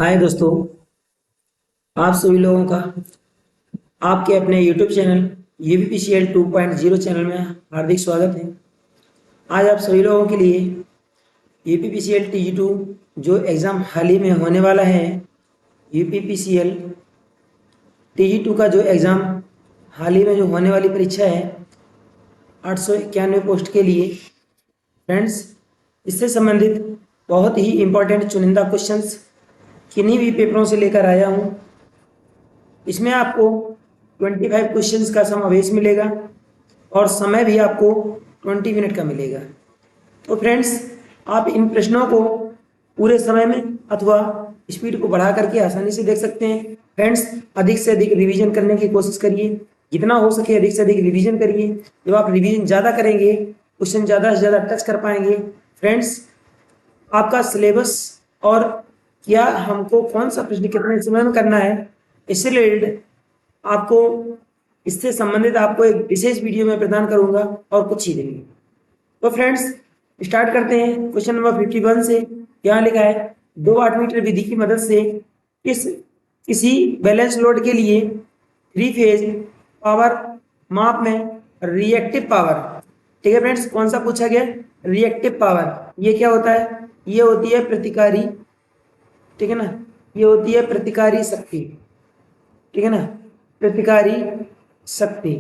हाय दोस्तों, आप सभी लोगों का आपके अपने YouTube चैनल UPPCL 2.0 चैनल में हार्दिक स्वागत है। आज आप सभी लोगों के लिए UPPCL TG2 जो एग्ज़ाम हाल ही में होने वाला है, UPPCL TG2 का जो एग्ज़ाम हाल ही में जो होने वाली परीक्षा है 891 पोस्ट के लिए फ्रेंड्स, इससे संबंधित बहुत ही इम्पोर्टेंट चुनिंदा क्वेश्चंस किन्हीं भी पेपरों से लेकर आया हूँ। इसमें आपको 25 क्वेश्चंस का समावेश मिलेगा और समय भी आपको 20 मिनट का मिलेगा। तो फ्रेंड्स, आप इन प्रश्नों को पूरे समय में अथवा स्पीड को बढ़ा करके आसानी से देख सकते हैं। फ्रेंड्स, अधिक से अधिक रिवीजन करने की कोशिश करिए, जितना हो सके अधिक से अधिक रिवीजन करिए। जब आप रिवीजन ज़्यादा करेंगे, क्वेश्चन ज़्यादा से ज़्यादा टच कर पाएंगे। फ्रेंड्स, आपका सिलेबस और क्या हमको कौन सा प्रश्न कितने समय में करना है, इससे रिलेटेड आपको इससे संबंधित आपको एक विशेष वीडियो में प्रदान करूंगा और कुछ ही देंगे। तो फ्रेंड्स, स्टार्ट करते हैं क्वेश्चन नंबर 51 से। यहाँ लिखा है 2 वाटमीटर विधि की मदद से किसी बैलेंस लोड के लिए 3 फेज पावर माप में रिएक्टिव पावर, ठीक है फ्रेंड्स, कौन सा पूछा गया? Reactive power. ये क्या होता है? ये होती है प्रतिकारी, ठीक है ना, ये होती है प्रतिकारी शक्ति, ठीक है ना, प्रतिकारी शक्ति।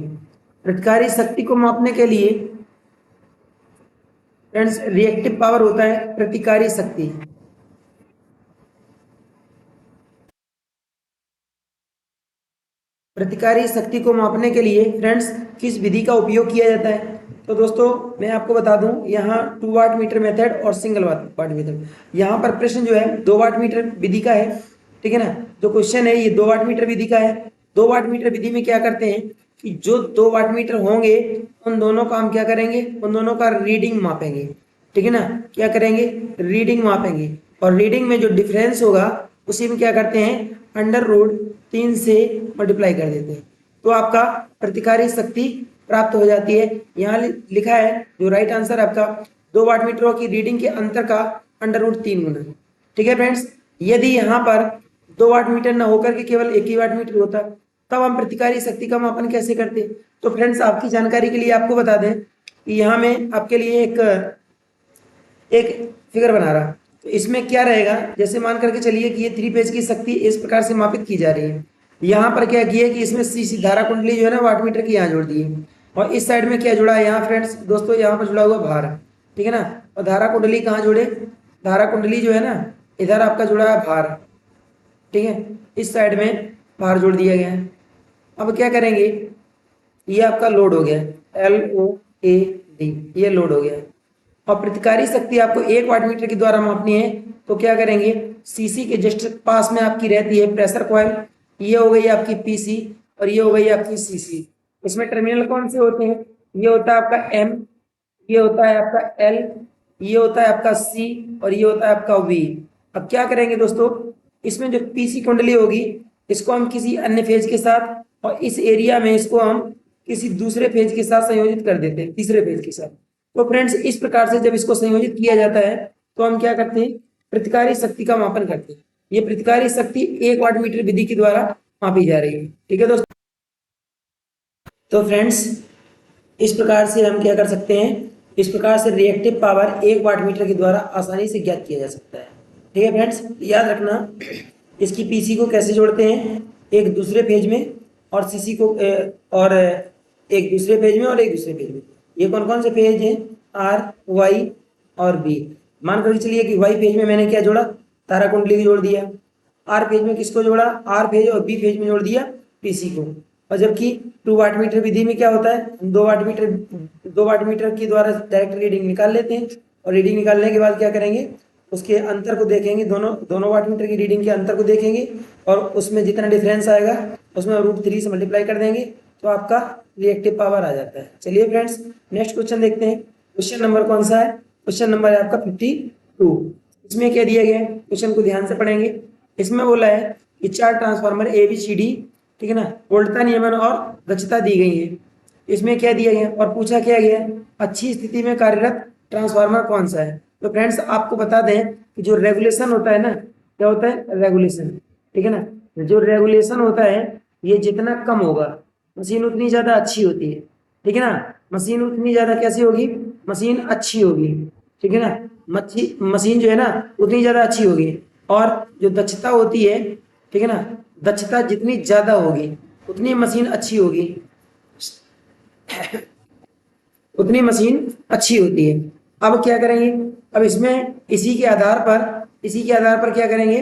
प्रतिकारी शक्ति को मापने के लिए फ्रेंड्स रिएक्टिव पावर होता है प्रतिकारी शक्ति। प्रतिकारी शक्ति को मापने के लिए फ्रेंड्स किस विधि का उपयोग किया जाता है? तो दोस्तों, मैं आपको बता दूं, यहाँ 2 वाट मीटर मेथड और सिंगल वाट मेथड। यहाँ पर प्रश्न जो है 2 वाट मीटर विधि का है, ठीक है ना। जो क्वेश्चन है ये 2 वाट मीटर विधि का है। 2 वाट मीटर विधि में क्या करते हैं कि जो 2 वाट मीटर होंगे उन दोनों का हम क्या करेंगे, उन दोनों का रीडिंग मापेंगे, ठीक है ना। क्या करेंगे? रीडिंग मापेंगे, और रीडिंग में जो डिफरेंस होगा उसी में क्या करते हैं, अंडर रूट 3 से मल्टीप्लाई कर देते हैं, तो आपका प्रतिकारी शक्ति प्राप्त हो जाती है। यहाँ लिखा है जो राइट आंसर आपका 2 वाट मीटरों की रीडिंग के अंतर का अंडर रूट 3 गुना, ठीक है फ्रेंड्स। यदि यहाँ पर 2 वाट मीटर न होकर के केवल 1 ही वाट मीटर होता, तब हम प्रतिकारी शक्ति का मापन कैसे करते? तो फ्रेंड्स, आपकी जानकारी के लिए आपको बता दें कि यहाँ में आपके लिए एक फिगर बना रहा। तो इसमें क्या रहेगा, जैसे मान करके चलिए कि ये 3 फेज की शक्ति इस प्रकार से मापित की जा रही है। यहाँ पर क्या किया कि इसमें सीसी धारा कुंडली जो है ना वाट मीटर की यहाँ जोड़ दी है, और इस साइड में क्या जुड़ा है यहाँ फ्रेंड्स दोस्तों, यहाँ पर जुड़ा हुआ भार, ठीक है ना। और धारा कुंडली कहाँ जोड़े? धारा कुंडली जो है ना इधर आपका जुड़ा है भार, ठीक है, इस साइड में भार जोड़ दिया गया है। अब क्या करेंगे, ये आपका लोड हो गया, LOAD, ये लोड हो गया। और प्रतिकारी शक्ति आपको 1 वाट मीटर के द्वारा मापनी है, तो क्या करेंगे, सीसी के जस्ट पास में आपकी रहती है प्रेशर कॉइल, ये हो गई आपकी पीसी और ये हो गई आपकी सीसी। इसमें टर्मिनल कौन से होते हैं? ये होता है आपका M, ये होता है आपका L, ये होता है आपका C और ये होता है आपका V। अब क्या करेंगे दोस्तों, इसमें जो पीसी कुंडली होगी इसको हम किसी अन्य फेज के साथ, और इस एरिया में इसको हम किसी दूसरे फेज के साथ संयोजित कर देते हैं, तीसरे फेज के साथ। तो फ्रेंड्स, इस प्रकार से जब इसको संयोजित किया जाता है तो हम क्या करते हैं, प्रतिकारी शक्ति का मापन करते हैं। ये प्रतिकारी शक्ति 1 वाट मीटर विधि के द्वारा मापी जा रही है, ठीक है दोस्तों। तो फ्रेंड्स, इस प्रकार से हम क्या कर सकते हैं, इस प्रकार से रिएक्टिव पावर 1 वाट मीटर के द्वारा आसानी से ज्ञात किया जा सकता है, ठीक है फ्रेंड्स। याद रखना, इसकी पीसी को कैसे जोड़ते हैं, एक दूसरे पेज में, और सीसी को और एक दूसरे पेज में और एक दूसरे पेज में। ये कौन कौन से पेज हैं? R, Y और B। मान कर चलिए कि Y पेज में मैंने क्या जोड़ा, तारा कुंडली जोड़ दिया। R पेज में किसको जोड़ा? R पेज, और B पेज में जोड़ दिया पीसी को। और जबकि 2 वाट मीटर विधि में क्या होता है, 2 वाट मीटर के द्वारा डायरेक्ट रीडिंग निकाल लेते हैं, और रीडिंग निकालने के बाद क्या करेंगे, उसके अंतर को देखेंगे, दोनों वाट मीटर की रीडिंग के अंतर को देखेंगे, और उसमें जितना डिफरेंस आएगा उसमें √3 से मल्टीप्लाई कर देंगे, तो आपका रिएक्टिव पावर आ जाता है। चलिए फ्रेंड्स, नेक्स्ट क्वेश्चन देखते हैं। क्वेश्चन नंबर कौन सा है? क्वेश्चन नंबर है आपका 52। इसमें क्या दिया गया है, क्वेश्चन को ध्यान से पढ़ेंगे। इसमें बोला है कि 4 ट्रांसफार्मर ABCD, ठीक है ना, वोल्टता नियमन और दक्षता दी गई है। इसमें क्या दिया गया और पूछा क्या गया, अच्छी स्थिति में कार्यरत ट्रांसफार्मर कौन सा है? तो फ्रेंड्स, आपको बता दें कि जो रेगुलेशन होता है ना, क्या होता है, रेगुलेशन। ठीक है ना, जो रेगुलेशन होता है ये जितना कम होगा मशीन उतनी ज्यादा अच्छी होती है। ठीक है ना, मशीन उतनी ज्यादा कैसी होगी, मशीन अच्छी होगी। ठीक है ना, मशीन जो है ना उतनी ज्यादा अच्छी होगी। और जो दक्षता होती है, ठीक है ना, दक्षता जितनी ज्यादा होगी उतनी मशीन अच्छी होगी, उतनी मशीन अच्छी होती है। अब क्या करेंगे, अब इसमें इसी के आधार पर क्या करेंगे,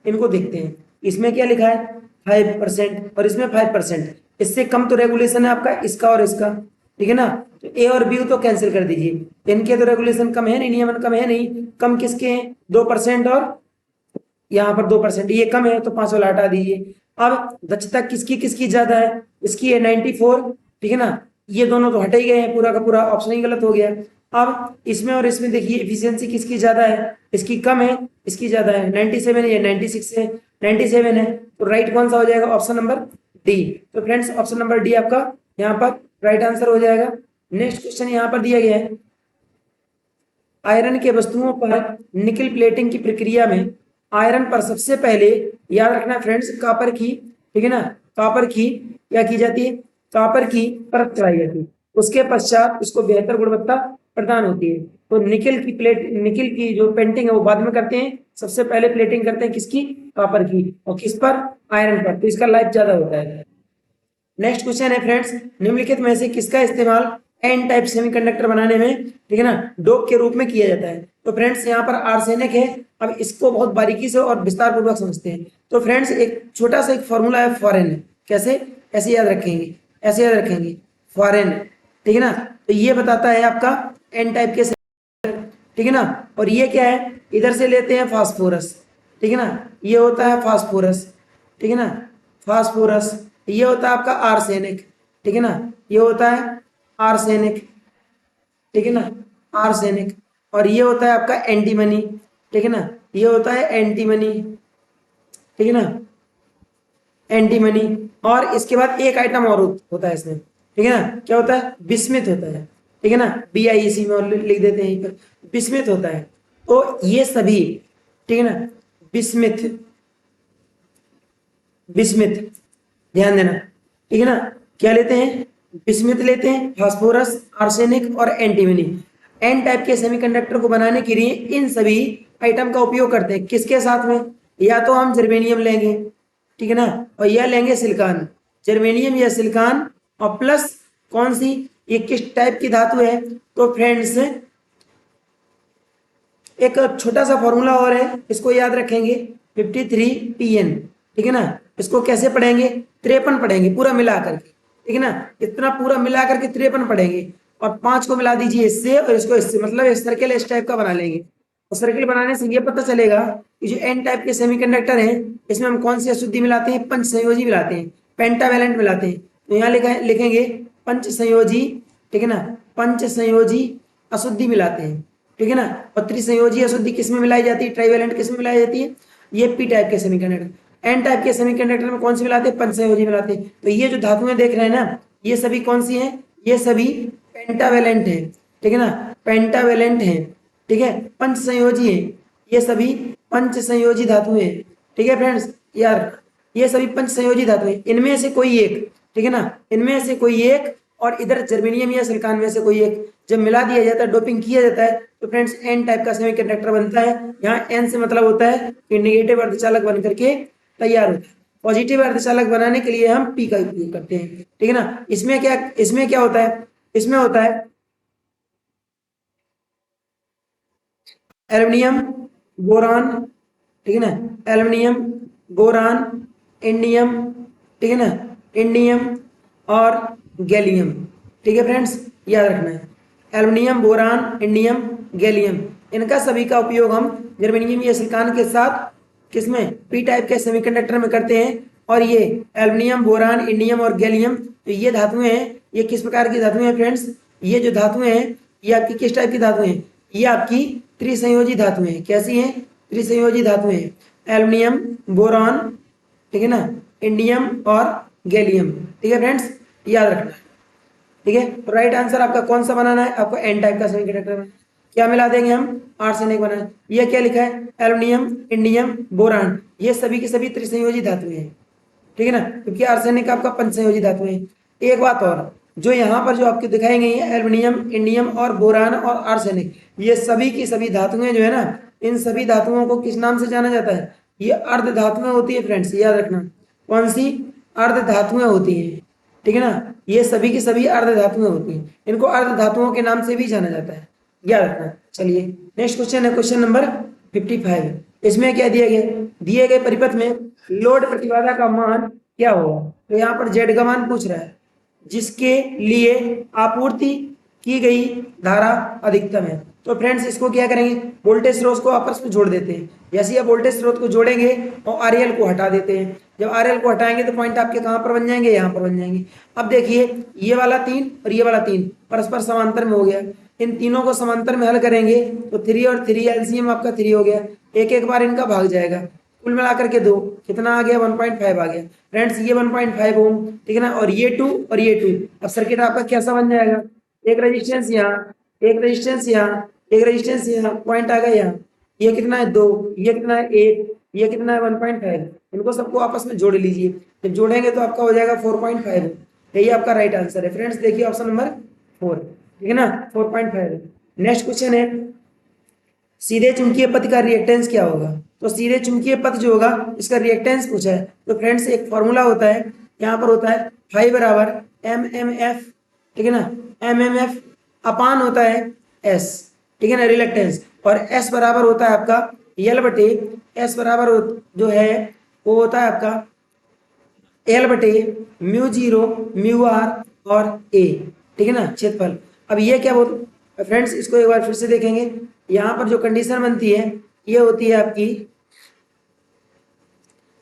इनको देखते हैं। इसमें क्या लिखा है 5% और इसमें 5%, इससे कम तो रेगुलेशन है आपका इसका और इसका। ठीक है ना, तो ए और बी तो कैंसिल कर दीजिए, इनके तो रेगुलेशन कम है नहीं, नियमन कम है नहीं। कम किसके हैं, 2% और यहाँ पर 2%, ये कम है तो 5 वाला हटा दीजिए। अब दक्षता किसकी किसकी ज्यादा है, इसकी है 94। ठीक है ना, ये दोनों तो हटे ही गए हैं, पूरा का पूरा ऑप्शन ही गलत हो गया। अब इसमें और इसमें देखिए एफिशिएंसी किसकी ज्यादा है, इसकी कम है इसकी ज्यादा है, 97 है, 96 है, 97 है। तो राइट कौन सा हो जाएगा, ऑप्शन नंबर डी। तो फ्रेंड्स ऑप्शन नंबर डी आपका यहाँ पर राइट आंसर हो जाएगा। नेक्स्ट क्वेश्चन यहाँ पर दिया गया है, आयरन के वस्तुओं पर निकल प्लेटिंग की प्रक्रिया में आयरन पर सबसे पहले, याद रखना फ्रेंड्स, कापर की, ठीक है ना, कापर की क्या की जाती है, कापर की परत चढ़ाई जाती है, उसके पश्चात उसको बेहतर गुणवत्ता प्रदान होती है। तो निकल की जो पेंटिंग है वो बाद में करते हैं, सबसे पहले प्लेटिंग करते हैं किसकी, कापर की, और किस पर, आयरन पर, तो इसका लाइफ ज्यादा होता है। नेक्स्ट क्वेश्चन है फ्रेंड्स, निम्नलिखित में से किसका इस्तेमाल एन टाइप सेमीकंडक्टर बनाने में, ठीक है ना, डोप के रूप में किया जाता है। तो फ्रेंड्स यहाँ पर आर्सेनिक है। अब इसको बहुत बारीकी से और विस्तार पूर्वक समझते हैं। तो फ्रेंड्स एक छोटा सा एक फॉर्मूला है फॉरेन, कैसे, ऐसे याद रखेंगे, ऐसे याद रखेंगे फॉरेन। ठीक है ना, तो ये बताता है आपका एन टाइप के, ठीक है ना। और ये क्या है, इधर से लेते हैं फास्फोरस, ठीक है ना, ये होता है फास्फोरस, ठीक है ना, फास्फोरस। ये होता है आपका आर्सेनिक, ठीक है ना, ये होता है आर्सेनिक, ठीक है ना, आर्सेनिक। और ये होता है आपका एंटीमनी, ठीक है ना, ये होता है एंटीमनी, ठीक है ना, एंटीमनी। और इसके बाद एक आइटम और होता है इसमें, ठीक है ना, क्या होता है, बिस्मिथ होता है, ठीक है ना, BIEC में और लिख देते हैं यहीं पर, बिस्मिथ होता है। तो ये सभी, ठीक है ना, बिस्मिथ, बिस्मिथ, ध्यान देना, ठीक है ना, क्या लेते हैं, बिस्मिथ लेते हैं, फास्फोरस, आर्सेनिक और एंटीमनी। एन टाइप के सेमीकंडक्टर को बनाने के लिए इन सभी आइटम का उपयोग करते हैं, किसके साथ में, या तो हम जर्मेनियम लेंगे, ठीक है ना, और यह लेंगे सिलिकॉन, जर्मेनियम या सिलिकॉन, और प्लस कौन सी, ये किस टाइप की धातु है। तो फ्रेंड्स एक छोटा सा फॉर्मूला और है, इसको याद रखेंगे, 53Pn, ठीक है ना। इसको कैसे पढ़ेंगे, 53 पढ़ेंगे पूरा मिला करके, ठीक है ना, इतना पूरा मिला करके 53 पढ़ेंगे। और 5 को मिला दीजिए इससे और इसको इससे, मतलब एक सर्किल इस टाइप का बना लेंगे। और सर्किल बनाने से ये पता चलेगा कि जो एन टाइप के सेमीकंडक्टर हैं इसमें हम कौन सी अशुद्धि मिलाते हैं, पंच संयोजी मिलाते हैं, पेंटावैलेंट मिलाते हैं। तो यहाँ लिखेंगे पंच संयोजी, ठीक है ना, पंच संयोजी अशुद्धि मिलाते हैं, ठीक है ना। और त्रिसंयोजी अशुद्धि किसमें मिलाई जाती है, ट्राइवेलेंट किसमें मिलाई जाती है, ये पी टाइप के सेमीकंडक्टर। एन टाइप के सेमीकंडक्टर में कौन सी मिलाते हैं, पंचसंयोजी मिलाते हैं। तो ये जो धातुएं देख रहे हैं ना, ये सभी कौन सी हैं, ये सभी पेंटावेलेंट है, ठीक है ना, पेंटावेलेंट है, ठीक है, पंच संयोजी है, ये सभी पंच संयोजी धातुएं हैं, ठीक है फ्रेंड्स। यार ये सभी पंच संयोजी धातुएं, इनमें से कोई एक, ठीक है ना, इनमें से कोई एक, और इधर जर्मेनियम या सिलिकॉन में से कोई एक जब मिला दिया जाता है, डोपिंग किया जाता है, तो फ्रेंड्स एन टाइप का सेमीकंडक्टर बनता है। यहाँ एन से मतलब होता है कि नेगेटिव अर्धचालक बन करके तैयार होता है। पॉजिटिव अर्धचालक बनाने के लिए हम पी का उपयोग करते हैं, ठीक है ना। इसमें क्या होता है, इसमें होता है एल्युमिनियम, बोरान, ठीक है ना, एल्युमिनियम, बोरान, इंडियम, ठीक है ना, इंडियम और गैलियम, ठीक है फ्रेंड्स, याद रखना है, एल्युमिनियम, बोरान, इंडियम, गैलियम, इनका सभी का उपयोग हम जर्मेनियम या सिलिकॉन के साथ किसमें, पी टाइप के सेमीकंडक्टर में करते हैं। और ये एल्युमिनियम, बोरान, इंडियम और गैलियम, तो ये धातुएं हैं, ये किस प्रकार की धातुएं हैं फ्रेंड्स, ये जो धातुएं हैं ये आपकी किस टाइप की धातुएं हैं, ये आपकी त्रिसंयोजी धातुएं हैं। कैसी हैं, त्रिसंयोजी धातुएं हैं, एल्युमिनियम, बोरान, ठीक है ना, इंडियम और गैलियम, ठीक है फ्रेंड्स, याद रखना है, ठीक है। तो राइट आंसर आपका कौन सा बनाना है, आपको एन टाइप का सेमीकंडक्टर बनाना है। क्या मिला देंगे हम, आर्सेनिक बना। ये क्या लिखा है, एल्युमिनियम, इंडियम, बोरान, ये सभी की सभी त्रिसंयोजी धातुएं हैं, ठीक है ना, क्योंकि आर्सेनिक आपका पंचसंयोजी धातु है। एक बात और, जो यहाँ पर जो आपको दिखाई गई है एल्युमिनियम, इंडियम और बोरान और आर्सेनिक, ये सभी की सभी धातुएं जो है ना, इन सभी धातुओं को किस नाम से जाना जाता है, ये अर्ध धातुएं होती है फ्रेंड्स, याद रखना। कौन सी, अर्ध धातुएं होती हैं, ठीक है ना, ये सभी की सभी अर्ध धातुएं होती हैं, इनको अर्ध धातुओं के नाम से भी जाना जाता है, याद रखना। चलिए नेक्स्ट क्वेश्चन है क्वेश्चन नंबर 55। इसमें क्या दिया गया, दिए गए परिपथ में लोड प्रतिबाधा का मान क्या होगा, तो यहाँ पर जेड का मान पूछ रहा है, जिसके लिए आपूर्ति की गई धारा अधिकतम है। तो फ्रेंड्स इसको क्या करेंगे, वोल्टेज स्रोत को आपस में जोड़ देते हैं। जैसे ये वोल्टेज स्रोत को जोड़ेंगे और आरएल को हटा देते हैं, जब आरएल को हटाएंगे तो पॉइंट आपके कहाँ पर बन जाएंगे, यहाँ पर बन जाएंगे। अब देखिए ये वाला 3 और ये वाला 3 परस्पर समांतर में हो गया, इन तीनों को समांतर में हल करेंगे तो 3 और 3 एलसीएम आपका 3 हो गया, एक एक बार इनका भाग जाएगा, कुल मिलाकर के 2 कितना आ गया, 1.5 आ गया फ्रेंड्स, ये 1.5 ओम, ठीक है ना, और ये 2 और ये 2। अब सर्किट आपका कैसा बन जाएगा, एक रेजिस्टेंस यहाँ, एक रेजिस्टेंस यहाँ, एक रेजिस्टेंस यहाँ, पॉइंट आ गया यहाँ, ये कितना है 2, ये कितना है 1, ये कितना है 1.5, इनको सबको आपस में जोड़ लीजिए, जब जोड़ेंगे तो आपका हो जाएगा 4.5। यही आपका राइट आंसर है फ्रेंड्स, देखिए ऑप्शन नंबर 4, ठीक है ना, 4.5। नेक्स्ट क्वेश्चन है, सीधे चुंबकीय पथ का रिएक्टेंस क्या होगा, तो सीधे चुंबकीय पथ जो होगा इसका रिएक्टेंस पूछा है। तो फ्रेंड्स एक फॉर्मूला होता है, यहाँ पर होता है फाई बराबर MMF, ठीक है ना, MMF अपान होता है S, ठीक है ना, रिलेक्टेंस, और S बराबर होता है आपका L बटे, S बराबर जो है वो होता है आपका L बटे μ0 μr और A, ठीक है ना, क्षेत्रफल। अब ये क्या बोल फ्रेंड्स, इसको एक बार फिर से देखेंगे, यहाँ पर जो कंडीशन बनती है ये होती है आपकी,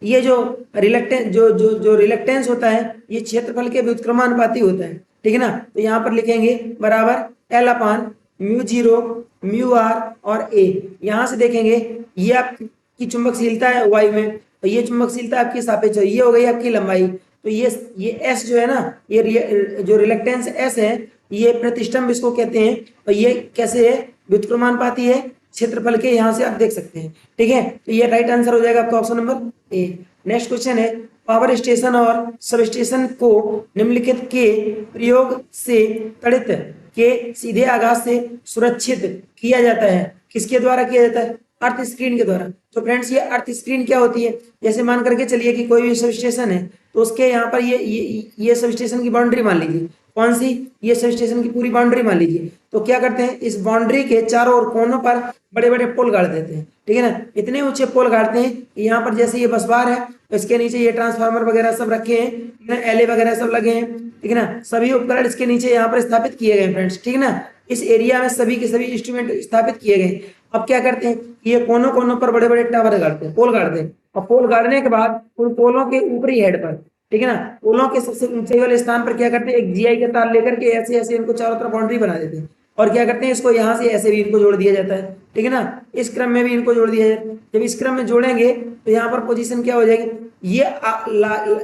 ये जो रिलेक्टेंस जो रिलेक्टेंस होता है ये क्षेत्रफल के व्युत्क्रमानुपाती होता है, ठीक है ना, तो यहाँ पर लिखेंगे बराबर L अपान μ0 μr और A। यहाँ से देखेंगे ये आपकी चुंबकशीलता है वायु में, तो ये चुंबकशीलता आपकी सापेक्ष है, ये हो गई आपकी लंबाई, तो ये S जो है ना, ये जो रिलेक्टेंस S है ये प्रतिष्ठम्भ इसको कहते हैं, और ये कैसे है, व्युत्क्रमानुपाती है क्षेत्रफल के, यहाँ से आप देख सकते हैं, ठीक है, तो ये राइट आंसर हो जाएगा आपका option number A. Next question है, पावर स्टेशन और सब स्टेशन को निम्नलिखित के प्रयोग से तड़ित के सीधे आघात से सुरक्षित किया जाता है, किसके द्वारा किया जाता है, अर्थ स्क्रीन के द्वारा। तो फ्रेंड्स ये अर्थ स्क्रीन क्या होती है, जैसे मान करके चलिए कि कोई भी सब स्टेशन है, तो उसके यहाँ पर ये सब स्टेशन की बाउंड्री मान लीजिए, कौन सी, ये सब स्टेशन की पूरी बाउंड्री मान लीजिए, तो क्या करते हैं इस बाउंड्री के चारों ओर कोनों पर बड़े बड़े पोल गाड़ देते हैं, ठीक है ना, इतने ऊंचे पोल गाड़ते हैं कि यहाँ पर जैसे ये बस बार है, इसके नीचे ये ट्रांसफार्मर वगैरह सब रखे हैं, एलए वगैरह सब लगे हैं, ठीक है ना, सभी उपकरण इसके नीचे यहाँ पर स्थापित किए गए फ्रेंड्स, ठीक है ना, इस एरिया में सभी के सभी इंस्ट्रूमेंट स्थापित किए गए। अब क्या करते हैं, ये कोनों कोनों पर बड़े बड़े टावर गाड़ते हैं, पोल गाड़ते हैं, और पोल गाड़ने के बाद उन पोलों के ऊपरी हेड पर, ठीक है ना, पोलों के सबसे ऊंचाई वाले स्थान पर क्या करते हैं, एक जीआई का तार लेकर के ऐसे ऐसे इनको चारों तरफ बाउंड्री बना देते हैं, और क्या करते हैं इसको यहाँ से ऐसे भी इनको जोड़ दिया जाता है, ठीक है ना, इस क्रम में भी इनको जोड़ दिया जाता है। जब इस क्रम में जोड़ेंगे तो यहाँ पर पोजीशन क्या हो जाएगी, ये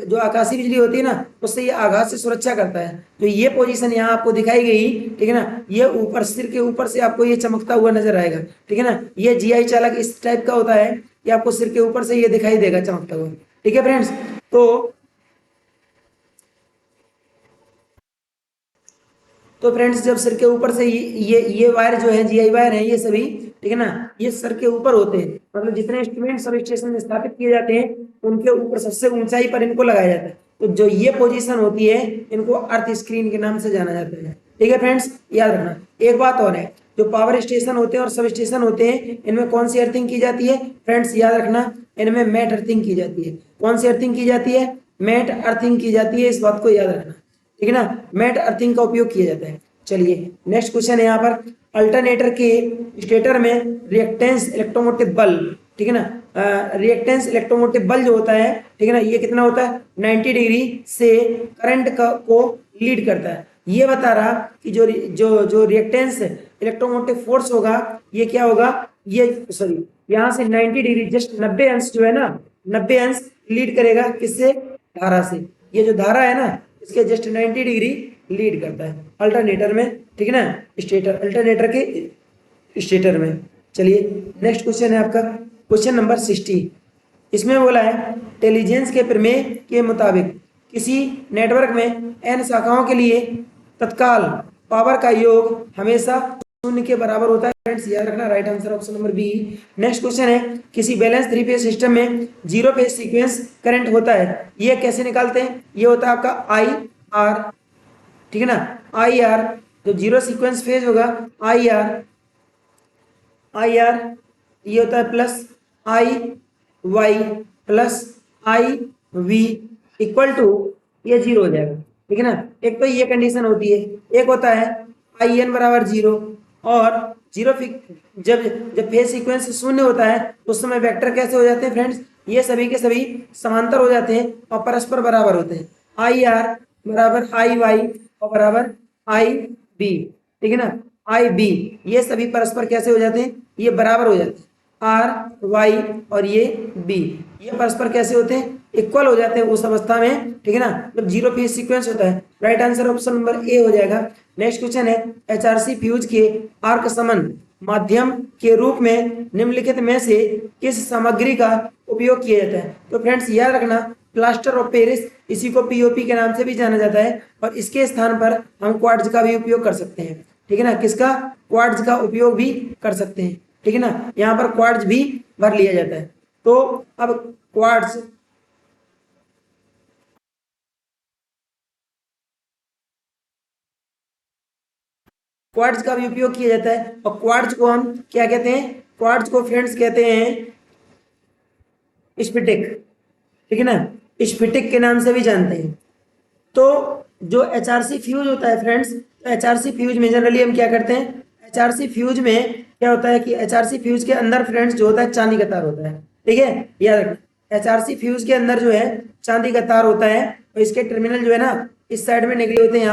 जो आकाशीय बिजली होती है ना उससे ये आघात से सुरक्षा करता है, तो ये पोजीशन यहाँ आपको दिखाई गई, ठीक है ना, ये ऊपर सिर के ऊपर से आपको ये चमकता हुआ नजर आएगा, ठीक है ना, ये जीआई चालक इस टाइप का होता है कि आपको सिर के ऊपर से ये दिखाई देगा चमकता हुआ, ठीक है फ्रेंड्स। तो फ्रेंड्स जब सिर के ऊपर से ये वायर जो है जीआई वायर है ये सभी, ठीक है ना, ये सर के ऊपर होते हैं, मतलब जितने इंस्ट्रूमेंट सब स्टेशन में स्थापित किए जाते हैं उनके ऊपर सबसे ऊंचाई पर इनको लगाया जाता है, तो जो ये पोजीशन होती है इनको अर्थ स्क्रीन के नाम से जाना जाता है, ठीक है फ्रेंड्स, याद रखना। एक बात और है, जो पावर स्टेशन होते हैं और सब स्टेशन होते हैं इनमें कौन सी अर्थिंग की जाती है फ्रेंड्स, याद रखना, इनमें मैट अर्थिंग की जाती है। कौन सी अर्थिंग की जाती है, मैट अर्थिंग की जाती है, इस बात को याद रखना, ठीक है ना, मैट अर्थिंग का उपयोग किया जाता है। चलिए नेक्स्ट क्वेश्चन है यहाँ पर, अल्टरनेटर के स्टेटर में रिएक्टेंस इलेक्ट्रोमोटिव बल, ठीक है ना, रिएक्टेंस इलेक्ट्रोमोटिव बल जो होता है, ठीक है ना, ये कितना होता है 90 डिग्री से करंट को लीड करता है। ये बता रहा कि जो जो जो रिएक्टेंस इलेक्ट्रोमोटिव फोर्स होगा ये क्या होगा, ये सॉरी यहाँ से 90 डिग्री जस्ट 90 अंश जो है ना, 90 अंश लीड करेगा किससे, धारा से। ये जो धारा है ना इसके जस्ट 90 डिग्री लीड करता है अल्टरनेटर में, ठीक है ना, स्टेटर अल्टरनेटर के स्टेटर में। चलिए नेक्स्ट क्वेश्चन है आपका क्वेश्चन नंबर 60। इसमें बोला है टेलीजेंस के प्रमेय के मुताबिक किसी नेटवर्क में n शाखाओं के लिए तत्काल पावर का योग हमेशा शून्य के बराबर होता है। फ्रेंड्स याद रखना, right answer option number B. Next question है किसी बैलेंस थ्री फेज सिस्टम में जीरो फेज सीक्वेंस करंट होता है, ये कैसे निकालते हैं? ये होता है आपका आई आर, ठीक है ना, आई आर। जो जीरो सीक्वेंस फेज होगा आई आर, आई आर ये होता है plus I Y plus I V equal to ये जीरो हो जाएगा, ठीक है ना। एक तो ये कंडीशन होती है, एक होता है आई एन बराबर जीरो, और जीरो जब जब फेज सीक्वेंस शून्य होता है उस समय वेक्टर कैसे हो जाते हैं फ्रेंड्स? ये सभी के सभी समांतर हो जाते हैं और परस्पर बराबर होते हैं। आई आर बराबर आई वाई और बराबर आई बी, ठीक है ना, आई बी ये सभी परस्पर कैसे हो जाते हैं? ये बराबर हो जाते हैं। आर वाई और ये बी ये परस्पर कैसे होते हैं? इक्वल हो जाते हैं उस अवस्था में, ठीक है ना, जब जीरो फेज सीक्वेंस होता है। Right answer option number A हो जाएगा। नेक्स्ट क्वेश्चन है एचआरसी फ्यूज के आर्क समान माध्यम के रूप में निम्नलिखित में से किस सामग्री का उपयोग किया जाता है? तो फ्रेंड्स याद रखना प्लास्टर ऑफ पेरिस, इसी को पीओपी के नाम से भी जाना जाता है, और इसके स्थान पर हम क्वार्ट्ज का भी उपयोग कर सकते हैं, ठीक है ना। किसका? क्वार्ट्ज का उपयोग भी कर सकते हैं, ठीक है ना। यहाँ पर क्वार्ट्ज भी भर लिया जाता है। तो अब क्वार्ट्ज क्वार्ट्ज का भी उपयोग किया जाता है, और क्वार्ट्ज को हम क्या कहते हैं? क्वार्ट्ज को फ्रेंड्स कहते हैं स्फटिक, ठीक है ना, स्फटिक के नाम से भी जानते हैं। तो जो एचआरसी फ्यूज होता है फ्रेंड्स, तो एचआरसी फ्यूज में जनरली हम क्या करते हैं? एचआरसी फ्यूज में क्या होता है कि एचआरसी फ्यूज के अंदर फ्रेंड्स जो होता है चांदी का तार होता है, ठीक है, याद रखना। एचआरसी फ्यूज के अंदर जो है चांदी का तार होता है, और इसके टर्मिनल जो है ना इस साइड में निकले होते हैं,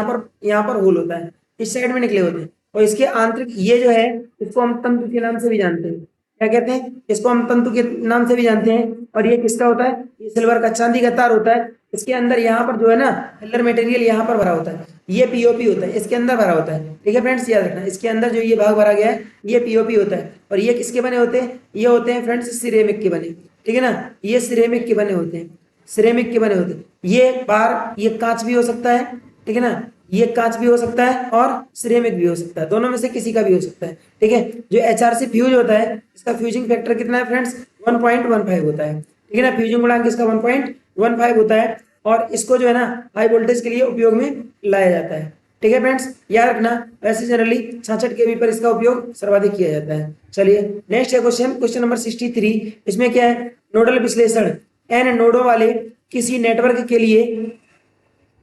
यहाँ पर होल होता है, इस साइड में निकले होते हैं, और इसके आंतरिक ये जो है इसको हम तंतु के नाम से भी जानते हैं। क्या कहते हैं? इसको हम तंतु के नाम से भी जानते हैं। और ये किसका होता है? ये सिल्वर का चांदी का तार होता है। इसके अंदर यहाँ पर जो है ना फिलर मटेरियल यहाँ पर भरा होता है, ये पीओपी होता है, इसके अंदर भरा होता है, ठीक है फ्रेंड्स, याद रखना। इसके अंदर जो ये भाग भरा गया है ये पीओपी होता है। और ये किसके बने होते हैं? ये होते हैं फ्रेंड्स सिरेमिक के बने, ठीक है ना, ये सिरेमिक के बने होते हैं, सिरेमिक के बने होते हैं। ये बार ये कांच भी हो सकता है, ठीक है ना, ये कांच भी हो सकता है और सिरेमिक भी हो सकता है, दोनों में से किसी का भी हो सकता है, ठीक है। जो एचआरसी फ्यूज होता है इसका फ्यूजिंग फैक्टर कितना है फ्रेंड्स? 1.15 होता है, ठीक है ना, फ्यूजिंग गुणांक इसका 1.15 होता है, और इसको जो है ना हाई वोल्टेज के लिए उपयोग में लाया जाता है, ठीक है फ्रेंड्स, याद रखना। वैसे जनरली 66 केवी पर इसका उपयोग सर्वाधिक किया जाता है। चलिए नेक्स्ट है क्वेश्चन नंबर 63। इसमें क्या है? नोडल विश्लेषण एन नोडों वाले किसी नेटवर्क के लिए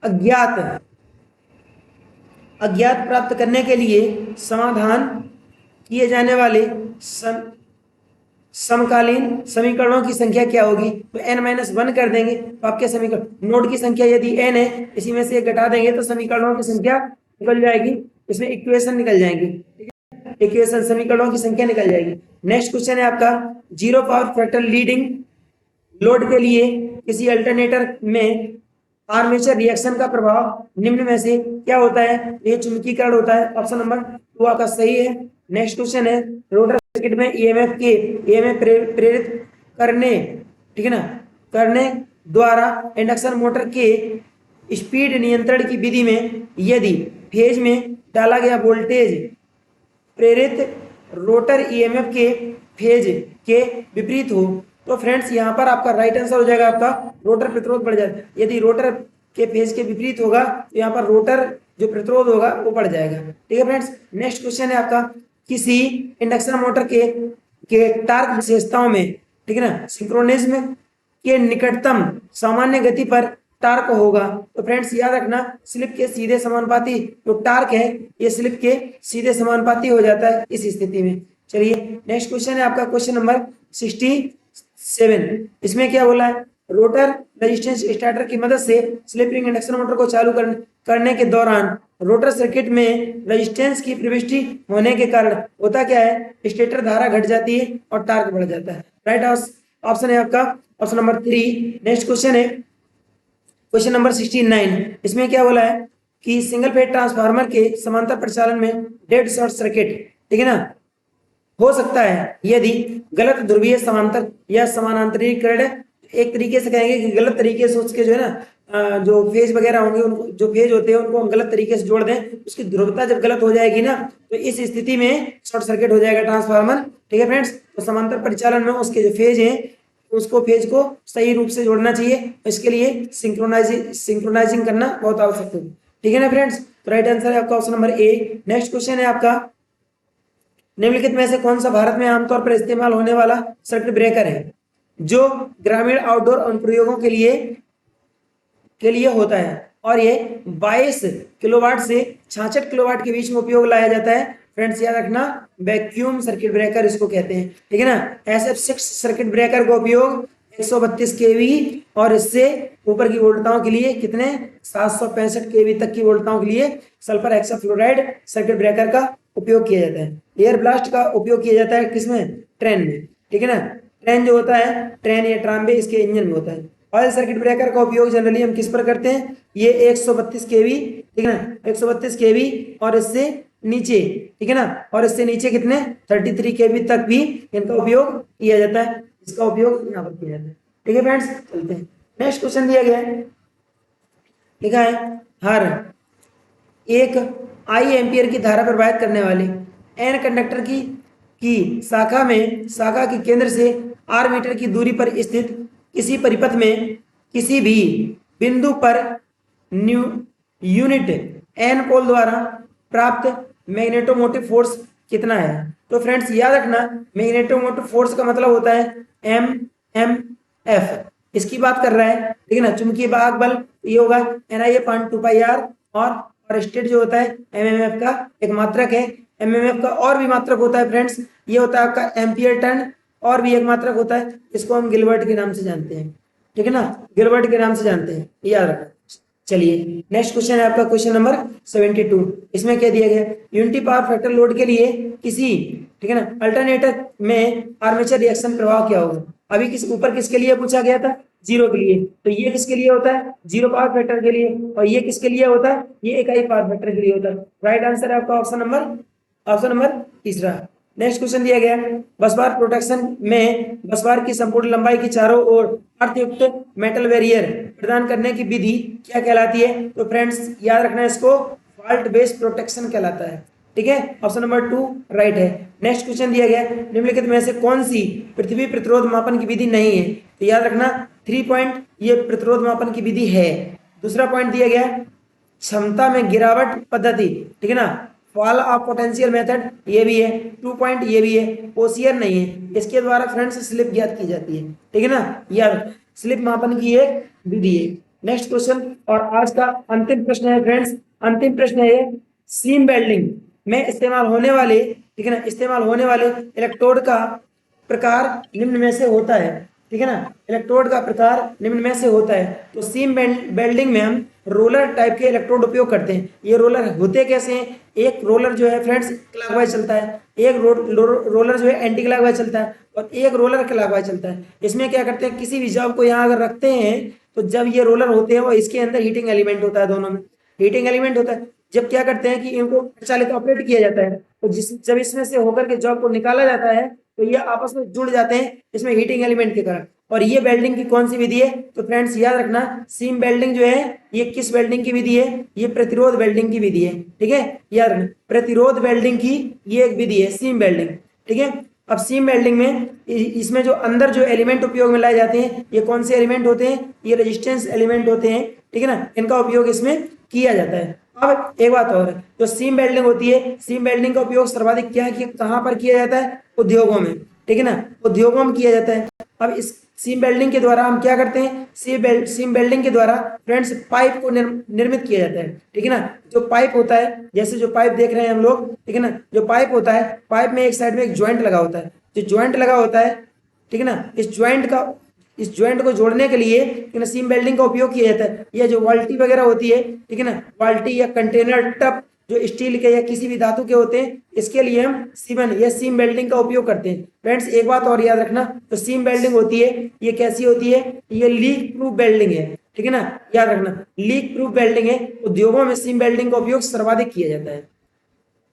अज्ञात प्राप्त करने के लिए समाधान किए जाने वाले समकालीन समीकरणों की संख्या क्या होगी? तो n-1 कर देंगे तो आपके समीकरण नोड की संख्या यदि n है, इसी में से एक घटा देंगे तो समीकरणों की संख्या निकल जाएगी, इसमें इक्वेशन निकल जाएंगे, ठीक है, इक्वेशन समीकरणों की संख्या निकल जाएगी। नेक्स्ट क्वेश्चन है आपका zero power factor leading load के लिए किसी अल्टरनेटर में आर्मेचर रिएक्शन का प्रभाव निम्न में से क्या होता है? ये चुंबकीकरण होता है, ऑप्शन नंबर 2 आपका सही है। नेक्स्ट क्वेश्चन है रोटर सर्किट में ईएमएफ प्रेरित करने, ठीक है ना, करने द्वारा इंडक्शन मोटर के स्पीड नियंत्रण की विधि में यदि फेज में डाला गया वोल्टेज प्रेरित रोटर ईएमएफ के फेज के विपरीत हो, तो फ्रेंड्स यहाँ पर आपका राइट आंसर हो जाएगा आपका रोटर प्रतिरोध बढ़ जाएगा। यदि रोटर के फेज के विपरीत होगा तो यहाँ पर रोटर जो प्रतिरोध होगा वो बढ़ जाएगा, ठीक है फ्रेंड्स। नेक्स्ट क्वेश्चन है आपका किसी इंडक्शन मोटर के टार्क विशेषताओं में, ठीक है ना, सिंक्रोनिज्म के निकटतम सामान्य गति पर टार्क होगा। तो फ्रेंड्स याद रखना स्लिप के सीधे समानुपाती जो टार्क है ये स्लिप के सीधे समानुपाती हो जाता है इस स्थिति में। चलिए नेक्स्ट क्वेश्चन है आपका क्वेश्चन नंबर 67। इसमें क्या बोला है? रोटर रेजिस्टेंस स्टार्टर की मदद से स्लिप रिंग इंडक्शन मोटर को चालू करने के दौरान रोटर सर्किट में रेजिस्टेंस की प्रविष्टि होने के कारण होता क्या है? स्टेटर धारा घट जाती है और टार्क बढ़ जाता है। राइट ऑप्शन है आपका ऑप्शन नंबर 3। नेक्स्ट क्वेश्चन है क्वेश्चन नंबर 69। इसमें क्या बोला है कि सिंगल फेज ट्रांसफार्मर के समांतर प्रचालन में डेड शॉर्ट सर्किट, ठीक है ना, हो सकता है यदि गलत ध्रुवीय समांतर या समानांतरीकरण, एक तरीके से कहेंगे कि गलत तरीके से उसके जो है ना जो फेज वगैरह होंगे, उनको जो फेज होते हैं उनको हम गलत तरीके से जोड़ दें, उसकी ध्रुवता जब गलत हो जाएगी ना, तो इस स्थिति में शॉर्ट सर्किट हो जाएगा ट्रांसफार्मर। ठीक है फ्रेंड्स, तो समांतर परिचालन में उसके जो फेज हैं उसको फेज को सही रूप से जोड़ना चाहिए, इसके लिए सिंक्रोनाइजिंग करना बहुत आवश्यक है। ठीक है ना फ्रेंड्स, तो राइट आंसर है आपका option number A. Next question है आपका, निम्नलिखित में से कौन सा भारत में आमतौर पर इस्तेमाल होने वाला सर्किट ब्रेकर है जो ग्रामीण आउटडोर अनुप्रयोगों के लिए होता है और ये 22 किलोवाट से 66 किलोवाट के बीच में उपयोग लाया जाता है। फ्रेंड्स याद रखना, वैक्यूम सर्किट ब्रेकर इसको कहते हैं। ठीक है ना, SF6 सर्किट ब्रेकर का उपयोग 132 केवी और इससे ऊपर की वोल्टताओं के लिए कितने 765 केवी तक की वोल्टताओं के लिए सल्फर हेक्साफ्लोराइड सर्किट ब्रेकर का उपयोग किया जाता है। एयर ब्लास्ट का उपयोग किया जाता है किसमें, ट्रेन में। ठीक है ना, ट्रेन जो होता है, ट्रेन या ट्रामवे, इसके इंजन में होता है। ऑयल सर्किट ब्रेकर का उपयोग जनरली हम किस पर करते हैं, ये 132 केवी, ठीक है ना, 132 केवी और इससे नीचे, ठीक है ना, और इससे नीचे कितने 33 केवी तक भी इनका उपयोग किया जाता है, इसका उपयोग यहाँ पर किया जाता है। ठीक है फ्रेंड्स, चलते हैं नेक्स्ट क्वेश्चन दिया गया है, लिखा है हर एक आई एम्पियर की धारा प्रवाहित करने वाले एन कंडक्टर की शाखा के केंद्र से आर मीटर की दूरी पर स्थित किसी परिपथ में किसी भी बिंदु पर यूनिट एन पोल द्वारा प्राप्त मैग्नेटोमोटिव फोर्स कितना है। तो फ्रेंड्स याद रखना, मैग्नेटोमोटिव फोर्स का मतलब होता है MMF, इसकी बात कर रहा है। ठीक है ना, चुंबकीय वाहक बल ये होगा NIA/2πr और स्टेट जो होता है MMF का एक मात्रक है। MMF का और भी मात्रक होता है फ्रेंड्स, ये होता है आपका एम्पियर टर्न, और भी एक मात्रक होता है, इसको हम गिलबर्ट के नाम से जानते हैं। ठीक है ना, गिलबर्ट के नाम से जानते हैं, याद रखना। चलिए नेक्स्ट क्वेश्चन है आपका क्वेश्चन नंबर 72। इसमें क्या दिया गया, यूनिटी पावर फैक्टर लोड के लिए किसी, ठीक है ना, अल्टरनेटर में आर्मेचर रिएक्शन प्रभाव क्या होगा। अभी किसके लिए पूछा गया था, जीरो के लिए, तो ये किसके लिए होता है, जीरो पावर फैक्टर के लिए, और ये किसके लिए होता है, ये इकाई पावर फैक्टर के लिए होता है। राइट आंसर है आपका ऑप्शन नंबर तीसरा। नेक्स्ट क्वेश्चन दिया गया, बस बार प्रोटेक्शन में बस बार की संपूर्ण लंबाई की चारों ओर अर्थयुक्त मेटल बैरियर प्रदान करने की विधि क्या कहलाती है। तो फ्रेंड्स याद रखना, इसको फॉल्ट बेस्ड प्रोटेक्शन कहलाता है। ठीक है, ऑप्शन नंबर 2 राइट है। नेक्स्ट क्वेश्चन दिया गया, निम्नलिखित में से कौन सी पृथ्वी प्रतिरोध मापन की विधि नहीं है। तो याद रखना 3 पॉइंट ये प्रतिरोध मापन की विधि है। दूसरा पॉइंट दिया गया, क्षमता में गिरावट पद्धति, ठीक है ना, फॉल ऑफ पोटेंशियल मेथड, ये भी है। 2 पॉइंट ये भी है, ओसियर नहीं है, इसके द्वारा फ्रेंड्स स्लिप ज्ञात की जाती है। ठीक है ना, यार स्लिप मापन की एक विधि है। नेक्स्ट क्वेश्चन और आज का अंतिम प्रश्न है फ्रेंड्स, अंतिम प्रश्न है सीम वेल्डिंग में इस्तेमाल होने वाले, ठीक है ना, इस्तेमाल होने वाले इलेक्ट्रोड का प्रकार निम्न में से होता है। ठीक है ना, इलेक्ट्रोड का प्रकार निम्न में से होता है। तो सीम वेल्डिंग में हम रोलर टाइप के इलेक्ट्रोड उपयोग करते हैं। ये रोलर होते कैसे हैं, एक रोलर जो है फ्रेंड्स क्लॉकवाइज चलता है, एक रोलर जो है एंटी क्लॉकवाइज चलता है, और एक रोलर क्लॉकवाइज चलता है। इसमें क्या करते हैं, किसी भी जॉब को यहाँ अगर रखते हैं तो जब ये रोलर होते हैं वो इसके अंदर हीटिंग एलिमेंट होता है, दोनों में हीटिंग एलिमेंट होता है। जब क्या करते हैं कि इनको चालित ऑपरेट किया जाता है, तो जब इसमें से होकर के जॉब को निकाला जाता है तो ये आपस में जुड़ जाते हैं इसमें हीटिंग एलिमेंट के कारण। और ये वेल्डिंग की कौन सी विधि है, तो फ्रेंड्स याद रखना, सीम वेल्डिंग जो है ये किस वेल्डिंग की विधि है, ये प्रतिरोध वेल्डिंग की विधि है। ठीक है, याद रखना प्रतिरोध वेल्डिंग की ये एक विधि है सीम वेल्डिंग। ठीक है, अब सीम वेल्डिंग में इसमें जो अंदर जो एलिमेंट उपयोग में लाए जाते हैं, ये कौन से एलिमेंट होते हैं, ये रेजिस्टेंस एलिमेंट होते हैं। ठीक है ना, इनका उपयोग इसमें किया जाता है। अब एक बात और, जो सीम वेल्डिंग होती है, सीम वेल्डिंग का उपयोग सर्वाधिक क्या है, कहां पर किया जाता है, उद्योगों में। ठीक है ना, उद्योगों में किया जाता है। अब इस सीम वेल्डिंग के द्वारा हम क्या करते हैं, सीम वेल्डिंग के द्वारा फ्रेंड्स पाइप को निर्मित किया जाता है। ठीक है ना, जो पाइप होता है, जैसे जो पाइप देख रहे हैं हम लोग, ठीक है ना, जो पाइप होता है, पाइप में एक साइड में एक ज्वाइंट लगा होता है, जो ज्वाइंट लगा होता है, ठीक है ना, इस ज्वाइंट को जोड़ने के लिए सीम वेल्डिंग का उपयोग किया जाता है। यह जो बाल्टी वगैरह होती है, ठीक है ना, बाल्टी या कंटेनर टब जो स्टील के या किसी भी धातु के होते हैं, इसके लिए हम सीमन या सीम वेल्डिंग का उपयोग करते हैं। फ्रेंड्स एक बात और याद रखना, तो सीम वेल्डिंग होती है ये कैसी होती है, ये लीक प्रूफ वेल्डिंग है। ठीक है ना, याद रखना लीक प्रूफ वेल्डिंग है। उद्योगों में सीम वेल्डिंग का उपयोग सर्वाधिक किया जाता है।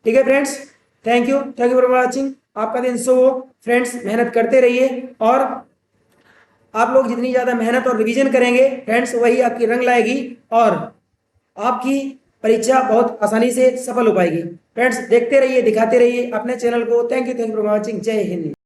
ठीक है friends, thank you for watching. आपका दिन शुभ हो। फ्रेंड्स, मेहनत करते रहिए और आप लोग जितनी ज़्यादा मेहनत और रिवीजन करेंगे फ्रेंड्स, वही आपकी रंग लाएगी और आपकी परीक्षा बहुत आसानी से सफल हो पाएगी। फ्रेंड्स, देखते रहिए, दिखाते रहिए अपने चैनल को। Thank you for watching. जय हिंद।